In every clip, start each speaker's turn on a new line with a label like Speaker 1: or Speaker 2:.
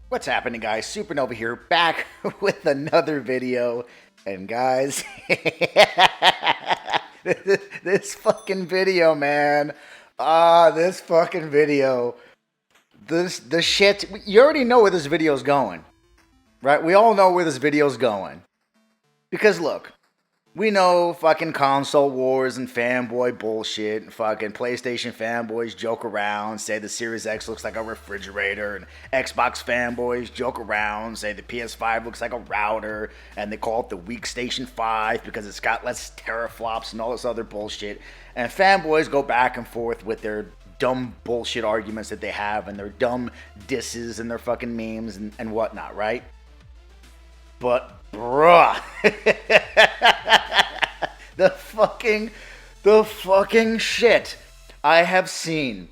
Speaker 1: What's happening, guys? Supernova here, back with another video. And guys, this fucking video, man. This fucking video. The shit. You already know where this video's going, right? We all know where this video's going. Because look, we know fucking console wars and fanboy bullshit, and fucking PlayStation fanboys joke around, say the Series X looks like a refrigerator, and Xbox fanboys joke around, say the PS5 looks like a router, and they call it the weak Station 5 because it's got less teraflops and all this other bullshit. And fanboys go back and forth with their dumb bullshit arguments that they have, and their dumb disses and their fucking memes and whatnot, right? But bruh, the fucking shit I have seen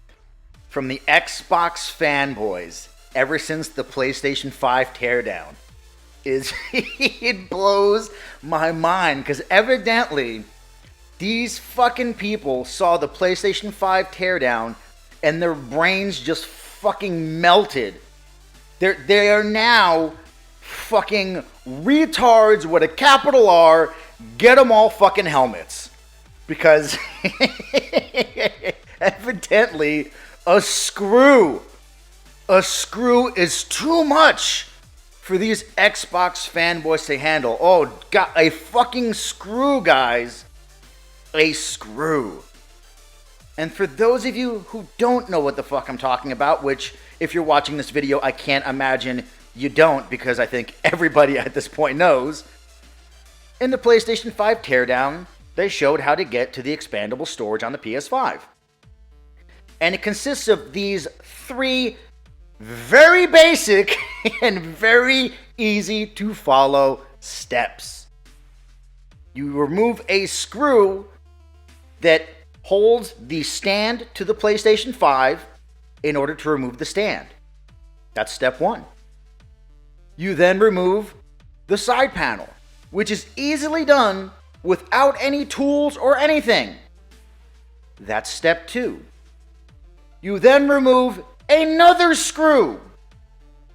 Speaker 1: from the Xbox fanboys ever since the PlayStation 5 teardown is it blows my mind, because evidently these fucking people saw the PlayStation 5 teardown and their brains just fucking melted. They are now fucking retards with a capital R. Get them all fucking helmets, because evidently a screw is too much for these Xbox fanboys to handle. Oh god, a fucking screw, guys, a screw. And for those of you who don't know what the fuck I'm talking about, which if you're watching this video, I can't imagine you don't, because I think everybody at this point knows. In the PlayStation 5 teardown, they showed how to get to the expandable storage on the PS5. And it consists of these three very basic and very easy to follow steps. You remove a screw that holds the stand to the PlayStation 5 in order to remove the stand. That's step one. You then remove the side panel, which is easily done without any tools or anything. That's step two. You then remove another screw,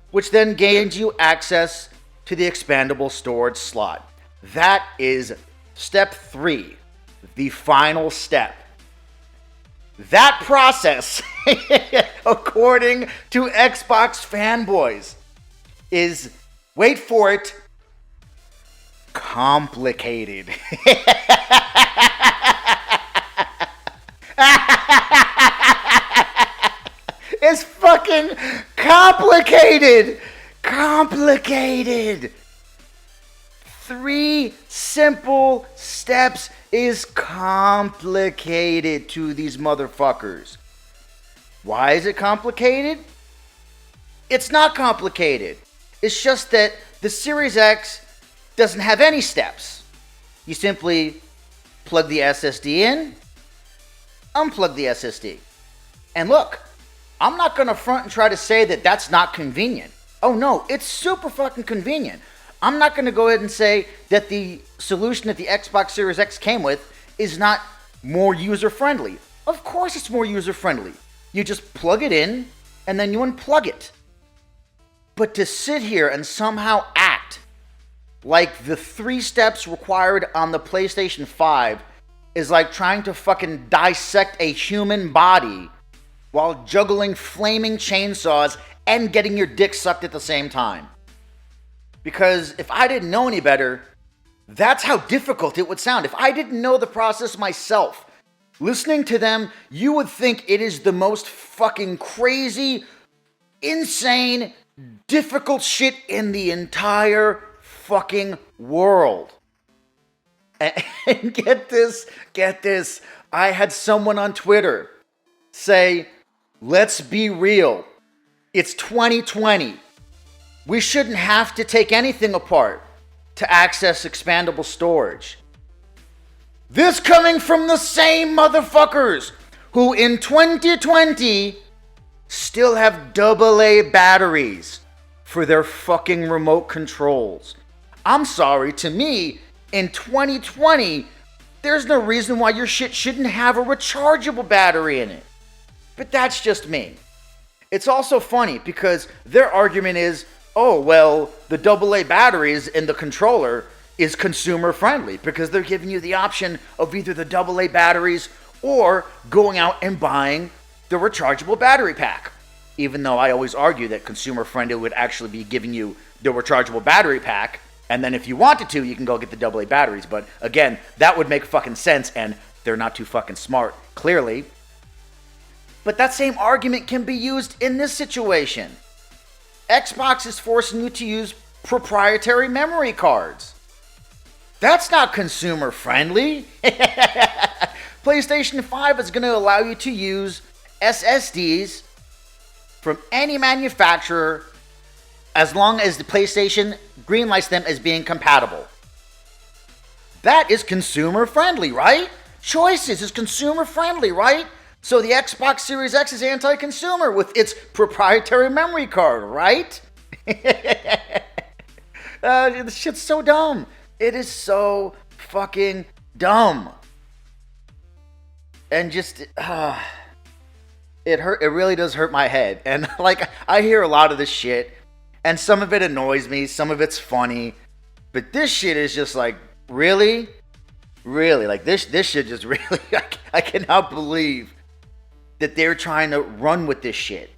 Speaker 1: which then gains you access to the expandable storage slot. That is step three, the final step. That process, according to Xbox fanboys, is, wait for it, complicated. It's fucking complicated. Complicated. 3 simple steps is complicated to these motherfuckers. Why is it complicated? It's not complicated. It's just that the Series X doesn't have any steps. You simply plug the SSD in, unplug the SSD. And look, I'm not going to front and try to say that that's not convenient. Oh no, it's super fucking convenient. I'm not going to go ahead and say that the solution that the Xbox Series X came with is not more user-friendly. Of course it's more user-friendly. You just plug it in and then you unplug it. But to sit here and somehow act like the 3 steps required on the PlayStation 5 is like trying to fucking dissect a human body while juggling flaming chainsaws and getting your dick sucked at the same time. Because if I didn't know any better, that's how difficult it would sound. If I didn't know the process myself, listening to them, you would think it is the most fucking crazy, insane, difficult shit in the entire fucking world. And get this. I had someone on Twitter say, let's be real. It's 2020. We shouldn't have to take anything apart to access expandable storage. This coming from the same motherfuckers who in 2020 still have AA batteries for their fucking remote controls. I'm sorry, to me, in 2020, There's no reason why your shit shouldn't have a rechargeable battery in it. But that's just me. It's also funny because their argument is, oh, well, the AA batteries in the controller is consumer friendly because they're giving you the option of either the AA batteries or going out and buying the rechargeable battery pack. Even though I always argue that consumer friendly would actually be giving you the rechargeable battery pack, and then if you wanted to, you can go get the AA batteries. But again, that would make fucking sense, and they're not too fucking smart, clearly. But that same argument can be used in this situation. Xbox is forcing you to use proprietary memory cards. That's not consumer friendly. PlayStation 5 is going to allow you to use SSDs from any manufacturer as long as the PlayStation greenlights them as being compatible. That is consumer friendly, right? Choices is consumer friendly, right? So the Xbox Series X is anti-consumer with its proprietary memory card, right? This shit's so dumb. It is so fucking dumb. And just, it really does hurt my head. And like, I hear a lot of this shit, and some of it annoys me, some of it's funny, but this shit is just like, really? Really? Like, this shit just really, I cannot believe that they're trying to run with this shit.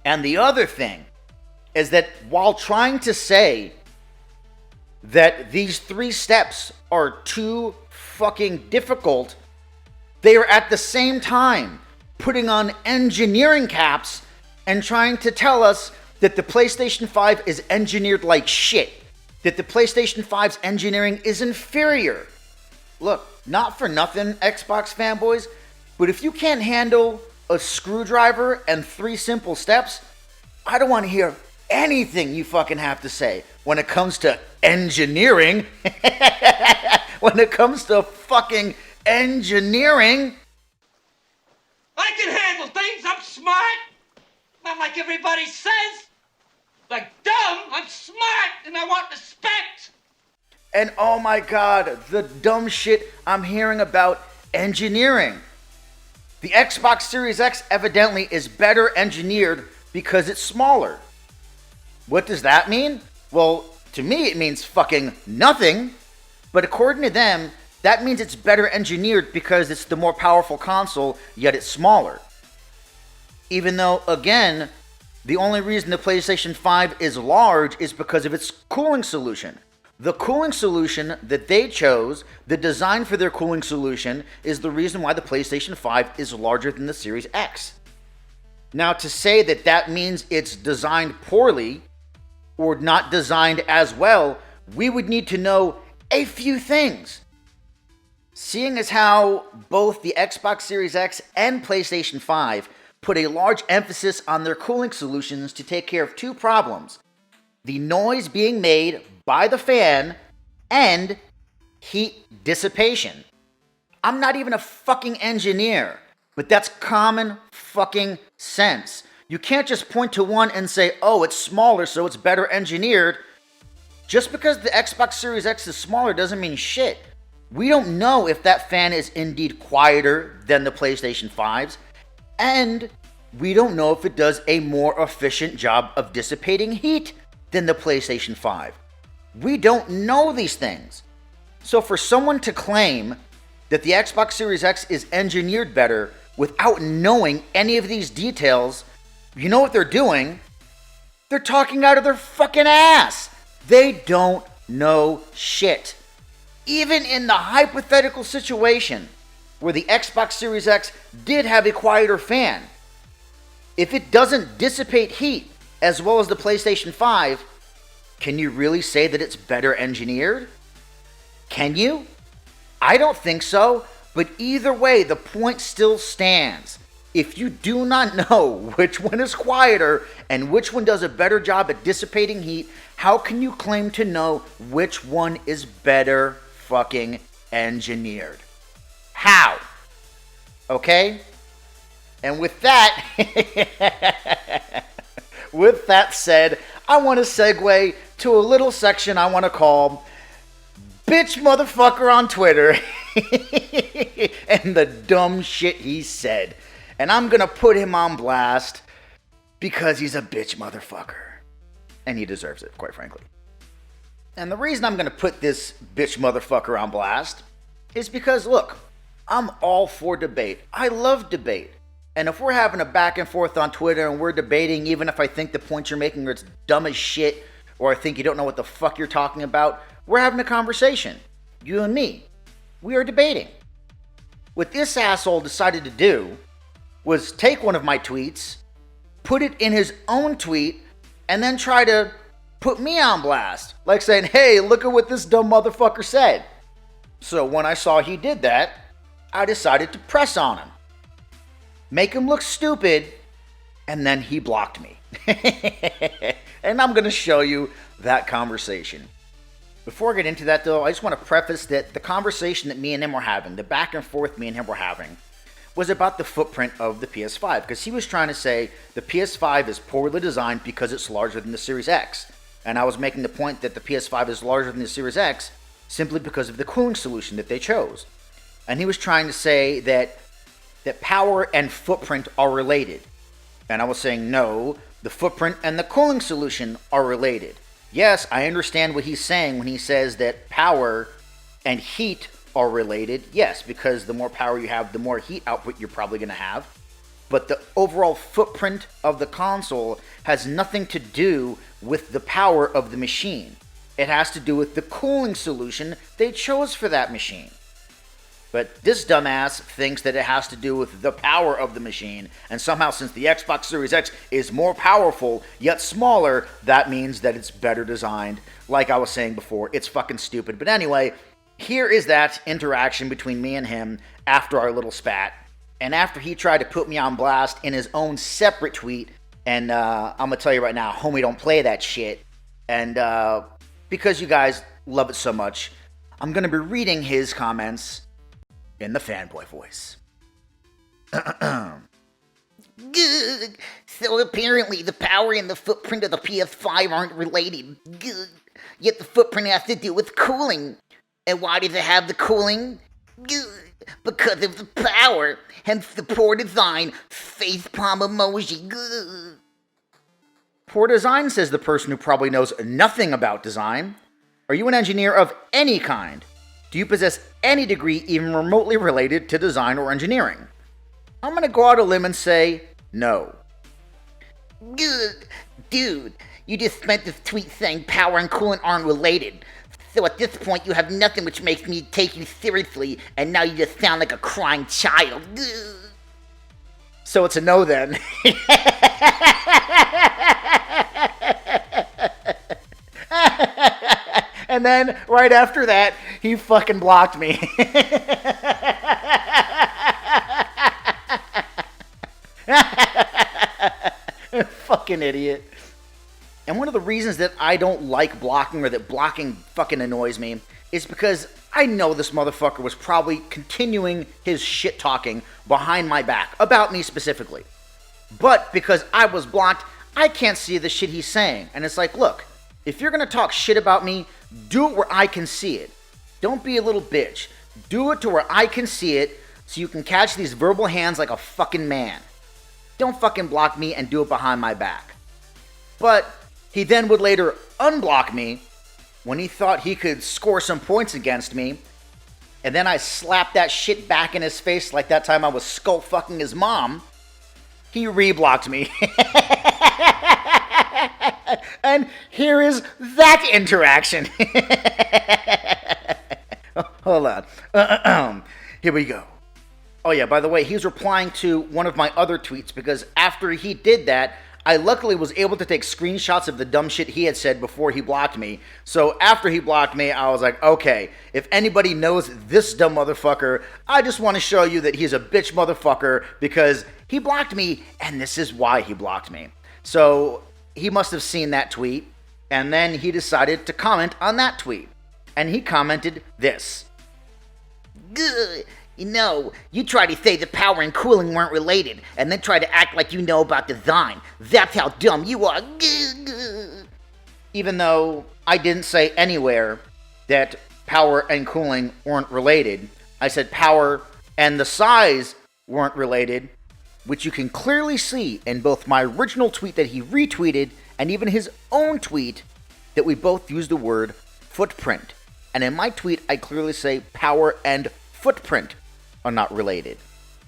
Speaker 1: And the other thing is that while trying to say that these 3 steps are too fucking difficult, they are at the same time putting on engineering caps and trying to tell us that the PlayStation 5 is engineered like shit, that the PlayStation 5's engineering is inferior. Look, not for nothing, Xbox fanboys, but if you can't handle a screwdriver and 3 simple steps, I don't want to hear anything you fucking have to say when it comes to engineering. When it comes to fucking engineering.
Speaker 2: I can handle things. I'm smart. Not like everybody says. Like dumb. I'm smart and I want respect.
Speaker 1: And oh my god, the dumb shit I'm hearing about engineering. The Xbox Series X evidently is better engineered because it's smaller. What does that mean? Well, to me it means fucking nothing. But according to them, that means it's better engineered because it's the more powerful console, yet it's smaller. Even though, again, the only reason the PlayStation 5 is large is because of its cooling solution. The cooling solution that they chose, the design for their cooling solution, is the reason why the PlayStation 5 is larger than the Series X. Now, to say that that means it's designed poorly or not designed as well, we would need to know a few things. Seeing as how both the Xbox Series X and PlayStation 5 put a large emphasis on their cooling solutions to take care of 2 problems: the noise being made by the fan and heat dissipation. I'm not even a fucking engineer, but that's common fucking sense. You can't just point to one and say, oh, it's smaller, so it's better engineered. Just because the Xbox Series X is smaller doesn't mean shit. We don't know if that fan is indeed quieter than the PlayStation 5's, and we don't know if it does a more efficient job of dissipating heat than the PlayStation 5. We don't know these things. So for someone to claim that the Xbox Series X is engineered better without knowing any of these details, you know what they're doing? They're talking out of their fucking ass. They don't know shit. Even in the hypothetical situation where the Xbox Series X did have a quieter fan, if it doesn't dissipate heat as well as the PlayStation 5, can you really say that it's better engineered? Can you? I don't think so, but either way, the point still stands. If you do not know which one is quieter and which one does a better job at dissipating heat, how can you claim to know which one is better fucking engineered? How? Okay? And with that, with that said, I want to segue to a little section I want to call bitch motherfucker on Twitter and the dumb shit he said. And I'm gonna put him on blast because he's a bitch motherfucker. And he deserves it, quite frankly. And the reason I'm gonna put this bitch motherfucker on blast is because, look, I'm all for debate. I love debate. And if we're having a back and forth on Twitter and we're debating, even if I think the point you're making is dumb as shit, or I think you don't know what the fuck you're talking about, we're having a conversation. You and me. We are debating. What this asshole decided to do was take one of my tweets, put it in his own tweet, and then try to put me on blast. Like saying, hey, look at what this dumb motherfucker said. So when I saw he did that, I decided to press on him. Make him look stupid, and then he blocked me. And I'm going to show you that conversation. Before I get into that, though, I just want to preface that the conversation that me and him were having, the back and forth me and him were having, was about the footprint of the PS5. Because he was trying to say the PS5 is poorly designed because it's larger than the Series X. And I was making the point that the PS5 is larger than the Series X simply because of the cooling solution that they chose. And he was trying to say that power and footprint are related. And I was saying, no, the footprint and the cooling solution are related. Yes, I understand what he's saying when he says that power and heat are related. Yes, because the more power you have, the more heat output you're probably going to have. But the overall footprint of the console has nothing to do with the power of the machine. It has to do with the cooling solution they chose for that machine. But this dumbass thinks that it has to do with the power of the machine, and somehow since the Xbox Series X is more powerful, yet smaller, that means that it's better designed. Like I was saying before, it's fucking stupid. But anyway, here is that interaction between me and him after our little spat, and after he tried to put me on blast in his own separate tweet, and I'm gonna tell you right now, homie, don't play that shit. And because you guys love it so much, I'm gonna be reading his comments in the fanboy voice.
Speaker 3: Good. So apparently the power and the footprint of the PS5 aren't related. Good. Yet the footprint has to do with cooling. And why does it have the cooling? Good. Because of the power. Hence the poor design. Facepalm emoji. Good.
Speaker 1: Poor design, says the person who probably knows nothing about design. Are you an engineer of any kind? Do you possess any degree even remotely related to design or engineering? I'm gonna go out on a limb and say no.
Speaker 3: Good. Dude, you just spent this tweet saying power and coolant aren't related. So at this point you have nothing which makes me take you seriously, and now you just sound like a crying child. Good.
Speaker 1: So it's a no then. And then, right after that, he fucking blocked me. Fucking idiot. And one of the reasons that I don't like blocking, or that blocking fucking annoys me, is because I know this motherfucker was probably continuing his shit talking behind my back, about me specifically. But because I was blocked, I can't see the shit he's saying. And it's like, look, if you're gonna talk shit about me, do it where I can see it. Don't be a little bitch. Do it to where I can see it so you can catch these verbal hands like a fucking man. Don't fucking block me and do it behind my back. But he then would later unblock me when he thought he could score some points against me. And then I slapped that shit back in his face like that time I was skull fucking his mom. He reblocked me. And here is that interaction. Hold on. Here we go. Oh yeah, by the way, he's replying to one of my other tweets because after he did that, I luckily was able to take screenshots of the dumb shit he had said before he blocked me. So after he blocked me, I was like, okay, if anybody knows this dumb motherfucker, I just want to show you that he's a bitch motherfucker because he blocked me, and this is why he blocked me. So he must have seen that tweet, and then he decided to comment on that tweet. And he commented this.
Speaker 3: Good. You know, you try to say the power and cooling weren't related, and then try to act like you know about design. That's how dumb you are.
Speaker 1: Even though I didn't say anywhere that power and cooling weren't related. I said power and the size weren't related, which you can clearly see in both my original tweet that he retweeted and even his own tweet that we both used the word footprint. And in my tweet, I clearly say power and footprint are not related,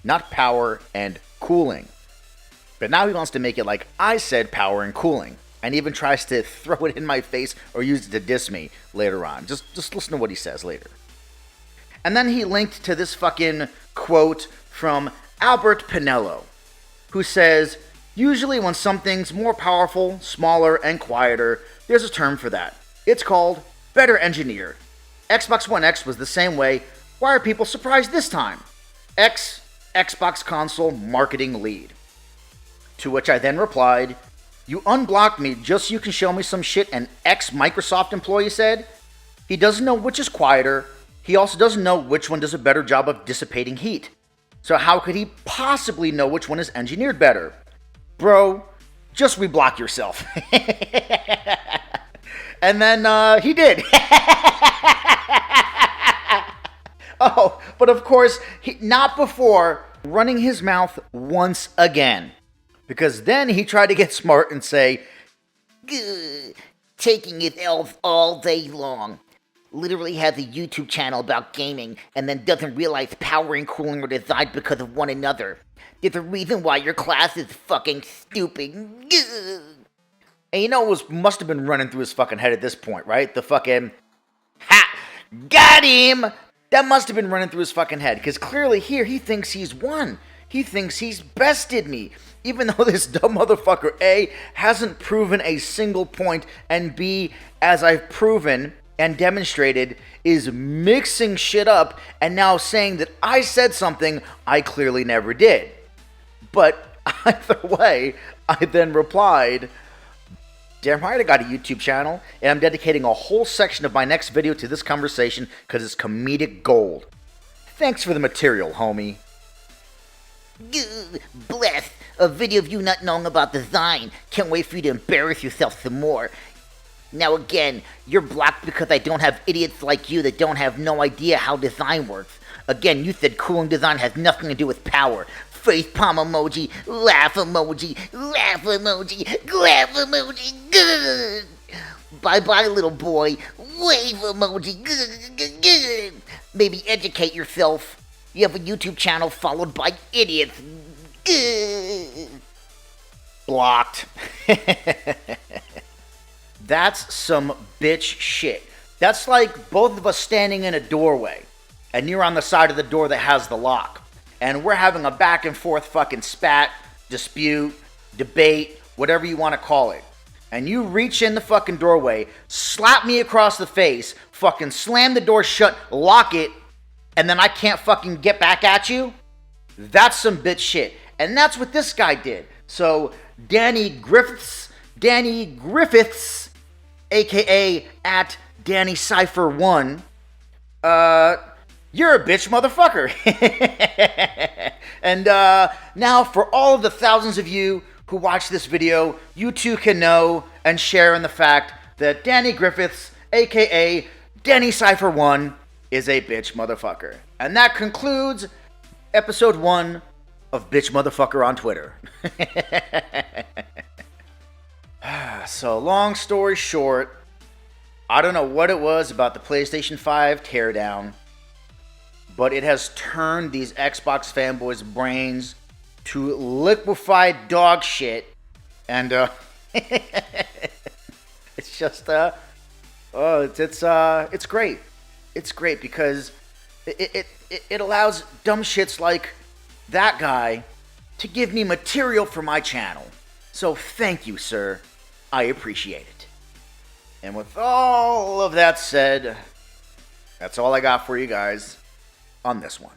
Speaker 1: not power and cooling. But now he wants to make it like I said power and cooling, and even tries to throw it in my face or use it to diss me later on. Just listen to what he says later. And then he linked to this fucking quote from Albert Pinello, who says, usually when something's more powerful, smaller, and quieter, there's a term for that. It's called better engineered. Xbox One X was the same way. Why are people surprised this time? Xbox console marketing lead. To which I then replied, you unblocked me just so you can show me some shit an ex-Microsoft employee said? He doesn't know which is quieter. He also doesn't know which one does a better job of dissipating heat. So how could he possibly know which one is engineered better? Bro, just reblock yourself. And then he did. Oh, but of course, not before running his mouth once again. Because then he tried to get smart and say,
Speaker 3: taking it all day long. Literally has a YouTube channel about gaming and then doesn't realize power and cooling are designed because of one another. There's a reason why your class is fucking stupid.
Speaker 1: And you know what must have been running through his fucking head at this point, right? The fucking, ha, got him! That must have been running through his fucking head, because clearly here he thinks he's won. He thinks he's bested me. Even though this dumb motherfucker, A, hasn't proven a single point, and B, as I've proven and demonstrated, is mixing shit up and now saying that I said something I clearly never did. But either way, I then replied, damn right I got a YouTube channel, and I'm dedicating a whole section of my next video to this conversation because it's comedic gold. Thanks for the material, homie.
Speaker 3: Bless. A video of you not knowing about design. Can't wait for you to embarrass yourself some more. Now again, you're blocked because I don't have idiots like you that don't have no idea how design works. Again, you said cooling design has nothing to do with power. Facepalm emoji, laugh emoji, laugh emoji, laugh emoji. Good. Bye-bye, little boy. Wave emoji. Good. Maybe educate yourself. You have a YouTube channel followed by idiots. Good.
Speaker 1: Blocked. That's some bitch shit. That's like both of us standing in a doorway, and you're on the side of the door that has the lock, and we're having a back and forth fucking spat, dispute, debate, whatever you want to call it. And you reach in the fucking doorway, slap me across the face, fucking slam the door shut, lock it, and then I can't fucking get back at you? That's some bitch shit. And that's what this guy did. So, Danny Griffiths, aka at Danny Cypher 1, you're a bitch motherfucker. And now for all of the thousands of you who watch this video, you too can know and share in the fact that Danny Griffiths, aka Danny Cypher 1, is a bitch motherfucker. And that concludes episode 1 of Bitch Motherfucker on Twitter. So, long story short, I don't know what it was about the PlayStation 5 teardown, but it has turned these Xbox fanboys' brains to liquefied dog shit, and it's just it's great. It's great because it allows dumb shits like that guy to give me material for my channel. So thank you, sir. I appreciate it. And with all of that said, that's all I got for you guys on this one.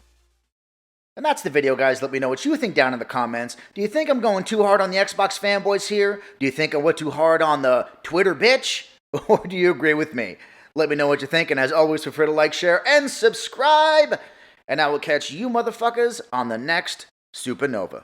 Speaker 1: And that's the video, guys. Let me know what you think down in the comments. Do you think I'm going too hard on the Xbox fanboys here? Do you think I went too hard on the Twitter bitch? Or do you agree with me? Let me know what you think. And as always, feel free to like, share, and subscribe. And I will catch you motherfuckers on the next Supernova.